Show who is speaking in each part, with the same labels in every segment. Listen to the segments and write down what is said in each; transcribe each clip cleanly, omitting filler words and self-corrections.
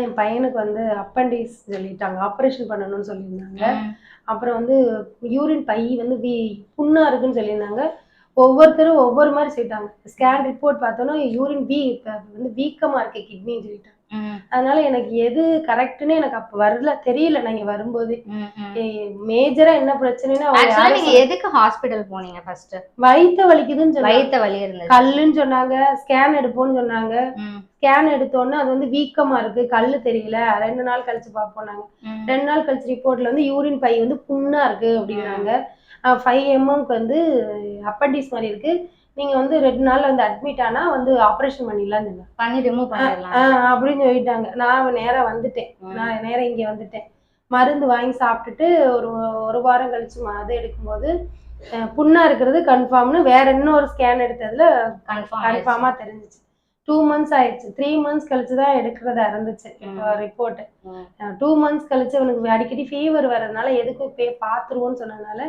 Speaker 1: என் பையனுக்கு வந்து அப்பண்டிஸ் சொல்லிட்டாங்க. ஆப்ரேஷன் பண்ணணும்னு சொல்லியிருந்தாங்க. அப்புறம் வந்து யூரின் பை வந்து புண்ணா இருக்குன்னு சொல்லியிருந்தாங்க. ஒவ்வொருத்தரும் ஒவ்வொரு மாரி சொல்லிட்டாங்க. ஸ்கேன் ரிப்போர்ட் பார்த்தோன்னா, யூரின் வந்து வீக்கமா இருக்கு கிட்னின்னு சொல்லிட்டாங்க. அதனால எனக்கு எது கரெக்ட்ன்னு எனக்கு அப்ப வரல, தெரியல. நான் இங்க வரும்போதே மேஜரா என்ன பிரச்சனைன்னு
Speaker 2: ஆக்சுவலா நீங்க எதுக்கு ஹாஸ்பிடல் போனீங்க ஃபர்ஸ்ட்?
Speaker 1: வயித்த வலிக்குதுன்னு சொன்னாங்க.
Speaker 2: வயித்த வலி இருந்துச்சு.
Speaker 1: கல்லுன்னு சொன்னாங்க. ஸ்கேன் எடுப்போம்னு சொன்னாங்க. ஸ்கேன் எடுத்தோன்னே அது வந்து வீக்கமா இருக்கு, கல்லு தெரியல. 2 நாள் கழிச்சு பார்ப்போம்னாங்க. 2 நாள் கழிச்சு ரிப்போர்ட்ல வந்து யூரின் பை வந்து புண்ணா இருக்கு அப்படின்னாங்க. 5 mmக்கு வந்து அப்பண்டிஸ் மாதிரி இருக்கு. நீங்க வந்து 2 நாள்ல வந்து அட்மிட் ஆனா வந்து ஆப்ரேஷன் பண்ணிடலாம்னு சொன்னாங்க.
Speaker 2: பண்ணி ரிமூவ் பண்ணிடலாம்
Speaker 1: அப்படின்னு சொல்லிட்டாங்க. நான் நேரா வந்துட்டேன். நான் நேரா இங்க வந்துட்டேன். மருந்து வாங்கி சாப்பிட்டுட்டு ஒரு வாரம் கழிச்சு அது எடுக்கும்போது புண்ணா இருக்கிறது கன்ஃபார்ம்னு வேற இன்னொரு ஸ்கேன் எடுத்ததுல கன்ஃபார்மா தெரிஞ்சிச்சு. 2 months ஆயிடுச்சு. 3 months கழிச்சு தான் எடுக்கிறதா இருந்துச்சு ரிப்போர்ட். 2 months கழிச்சு அவனுக்கு அடிக்கடி ஃபீவர் வர்றதுனால எதுக்கும் போய் பார்த்துருவோம்னு சொன்னதுனால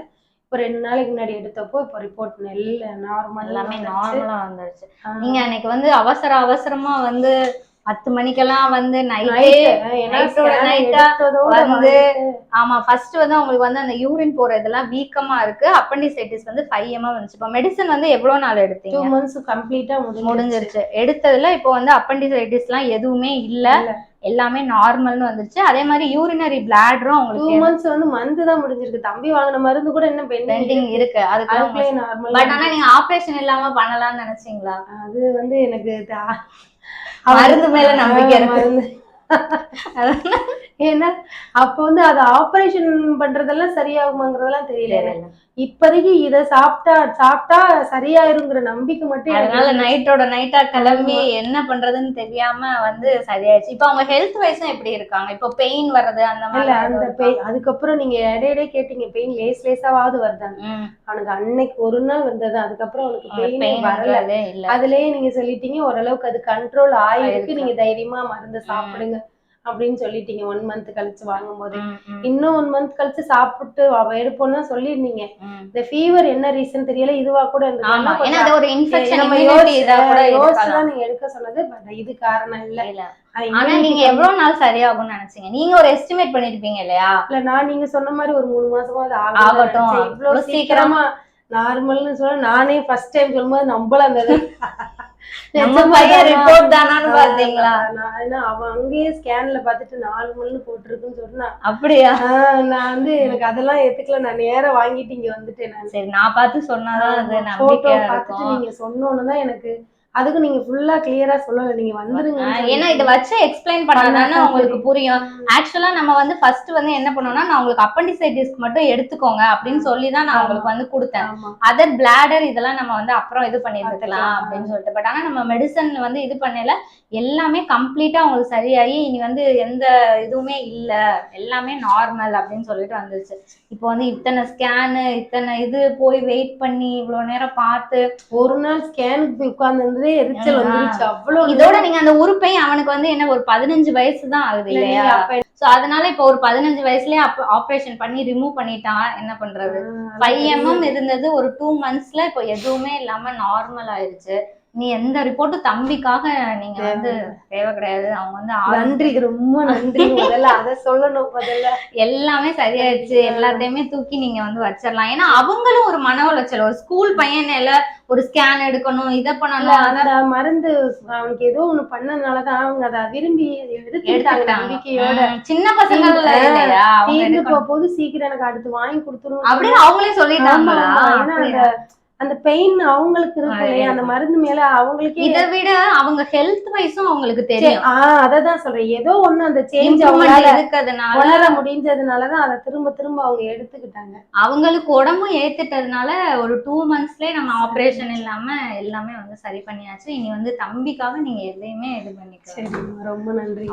Speaker 1: இப்போ 2 நாளைக்கு முன்னாடி எடுத்தப்போ இப்போ ரிப்போர்ட்
Speaker 2: எல்லாமே நார்மலா வந்துருச்சு. நீங்க அன்னைக்கு வந்து அவசரமா வந்து 10 மணிக்கெல்லாம் வந்து நைட்டோட நைட்டா வந்து ஆமா ஃபர்ஸ்ட் வந்து உங்களுக்கு வந்து அந்த யூரின் போற இதெல்லாம் வீக்கமா இருக்கு. அப்பண்டிசைட்டிஸ் வந்து 5 mm வந்துச்சு. இப்போ மெடிசன் வந்து எவ்வளவு நாள் எடுத்தீங்க?
Speaker 1: 2 months கம்ப்ளீட்டா
Speaker 2: முடிஞ்சிருச்சு. எடுத்ததுல இப்போ வந்து அப்பண்டிசைட்டிஸ்லாம் எதுவுமே இல்ல, எல்லாமே நார்மல்னு வந்துருச்சு. அதே மாதிரி யூரினரி பிளாடரும் உங்களுக்கு
Speaker 1: 2 months வந்து மருந்து தான் முடிஞ்சிருக்கு. தம்பி வாங்கின மருந்து கூட இன்னும் பெண்டிங்
Speaker 2: இருக்கு.
Speaker 1: அதுக்குள்ளே நார்மல்.
Speaker 2: பட் ஆனா நீங்க ஆபரேஷன் இல்லாம பண்ணலாம்னு நினைச்சீங்களா?
Speaker 1: அது வந்து எனக்கு
Speaker 2: மருந்து மேல நம்பிக்கை இருக்கு.
Speaker 1: ஏன்னா அப்ப வந்து அது ஆபரேஷன் பண்றதெல்லாம் சரியாகுமாங்கிறதெல்லாம் தெரியல. இப்போதைக்கு இத சாப்பிட்டா சரியாயிருங்கிற நம்பிக்கை மட்டும்.
Speaker 2: அதனால நைட்டோட நைட்டா கிளம்பி என்ன பண்றதுன்னு தெரியாம வந்து சரியாயிடுச்சு. இப்ப அவங்க ஹெல்த் வைஸும் எப்படி இருக்காங்க? இப்போ பெயின் வர்றது அந்த மாதிரி?
Speaker 1: அந்த பெயின் அதுக்கப்புறம் நீங்க இடையிடையே கேட்டீங்க பெயின் லேசாவது வருதாங்க. அவனுக்கு அன்னைக்கு ஒரு நாள் வந்தது. அதுக்கப்புறம் அவனுக்கு பெயின் வரல. அதுலயே நீங்க சொல்லிட்டீங்க ஓரளவுக்கு அது கண்ட்ரோல் ஆயிருக்கு, நீங்க தைரியமா மருந்து சாப்பிடுங்க அப்படின்னு சொல்லிட்டீங்க. 1 month கழிச்சு வாங்கும்போது. இன்னும் 1 month கழிச்சு சாப்பிட்டு எடுப்போம்னு தான் சொல்லியிருந்தீங்க. இந்த ஃபீவர் என்ன ரீசன் தெரியல, இதுவா கூட யோசிச்சுதான் நீங்க எடுக்க சொன்னது. பட் இது காரணம் இல்ல.
Speaker 2: ஆனா நீங்க எவ்வளவு நாள் சரியாகும்னு நினைச்சீங்க? நீங்க ஒரு எஸ்டிமேட் பண்ணிருப்பீங்க இல்லையா?
Speaker 1: இல்ல நான் நீங்க சொன்ன மாதிரி ஒரு 3 மாசமாவது ஆகட்டும். இவ்வளவு சீக்கிரமா நார்மல்னு சொல்ல நானே ஃபர்ஸ்ட் டைம் சொல்லும்போது நம்பல இருந்தது. அவன் அங்கேயே ஸ்கேன்ல பாத்துட்டு 4 மணின்னு போட்டிருக்குன்னு சொன்னா.
Speaker 2: அப்படியா?
Speaker 1: நான் வந்து எனக்கு அதெல்லாம் ஏத்துக்கல. நான் நேரா வாங்கிட்டு இங்க வந்துட்டேன்.
Speaker 2: சரி, நான் பார்த்து சொன்னாதான் அது நம்பிக்கையா
Speaker 1: பார்த்துட்டு நீங்க சொன்னோன்னுதான் எனக்கு அதுக்கு நீங்க ஃபுல்லா கிளியரா சொல்லல. நீங்க வந்துருங்க.
Speaker 2: ஏன்னா இதை வச்சு எக்ஸ்பிளைன் பண்ணாதானே உங்களுக்கு புரியும். ஆக்சுவலா நம்ம வந்து ஃபர்ஸ்ட் வந்து என்ன பண்ணோம்னா, நான் உங்களுக்கு அப்பண்டிசைட்டிஸ்க்கு மட்டும் எடுத்துக்கோங்க அப்படின்னு சொல்லிதான் நான் உங்களுக்கு வந்து கொடுத்தேன். அதர் பிளாடர் இதெல்லாம் நம்ம வந்து அப்புறம் இது பண்ணிருக்கலாம் அப்படின்னு சொல்லிட்டு. பட் ஆனா நம்ம மெடிசன் வந்து இது பண்ணல, எல்லாமே கம்ப்ளீட்டா உங்களுக்கு சரியாகி இனி வந்து எந்த இதுவுமே இல்ல, எல்லாமே நார்மல் அப்படின்னு சொல்லிட்டு வந்துருச்சு. இப்போ வந்து இத்தனை ஸ்கேனு இத்தனை இது போய் வெயிட் பண்ணி இவ்வளவு நேரம் பார்த்து
Speaker 1: ஒரு நாள் ஸ்கேனுக்கு போய் உட்கார்ந்து எரிச்சல் வந்துருச்சு. அவ்வளவு
Speaker 2: இதோட நீங்க அந்த உறுப்பை அவனுக்கு வந்து என்ன ஒரு 15 வயசு தான் ஆகுது இல்லையா? சோ அதனால இப்போ ஒரு 15 வயசுலயே ஆபரேஷன் பண்ணி ரிமூவ் பண்ணிட்டா என்ன பண்றது? 5 mm இருந்தது ஒரு 2 monthsல இப்போ எதுவுமே இல்லாம நார்மல் ஆயிருச்சு. நீ எந்த ரிப்போர்ட்டும் தம்பிக்காக நீங்க வந்து தேவை கிடையாது. அவங்க வந்து
Speaker 1: நன்றி, ரொம்ப நன்றி. முதல்ல அதை சொல்லணும். முதல்ல
Speaker 2: எல்லாமே சரியாயிடுச்சு. எல்லாத்தையுமே தூக்கி நீங்க வந்து வச்சிடலாம். ஏன்னா அவங்களும் ஒரு மன உளைச்சல். ஒரு ஸ்கூல் பையனால ஒரு ஸ்கேன் எடுக்கணும், இதை பண்ணணும்.
Speaker 1: அந்த மருந்து அவனுக்கு ஏதோ ஒண்ணு பண்ணதுனாலதான் அவங்க அதை விரும்பி எடுத்துக்கிட்டாங்க நம்பிக்கையோட.
Speaker 2: சின்ன பசங்க
Speaker 1: தீர்ந்து போது சீக்கிரம் எனக்கு அடுத்து வாங்கி கொடுத்துரும்
Speaker 2: அப்படின்னு அவங்களே சொல்லிட்டாங்களா?
Speaker 1: ஏன்னா அந்த பெயின் அவங்களுக்கு இருக்கு இல்லையா, அந்த மருந்து மேல அவங்களுக்கு.
Speaker 2: இதை விட அவங்க ஹெல்த் வைஸும் அவங்களுக்கு தெரியும்.
Speaker 1: அததான் சொல்றேன். ஏதோ ஒண்ணு அந்த சேஞ்ச் உணர முடிஞ்சதுனாலதான் அதை திரும்ப அவங்க எடுத்துக்கிட்டாங்க.
Speaker 2: அவங்களுக்கு உடம்பு ஏத்துட்டதுனால ஒரு 2 monthsலயே நம்ம ஆபரேஷன் இல்லாம எல்லாமே வந்து சரி பண்ணியாச்சு. இனி வந்து தம்பிக்காக நீங்க எதையுமே இது பண்ணிக்கலாம்.
Speaker 1: ரொம்ப நன்றி.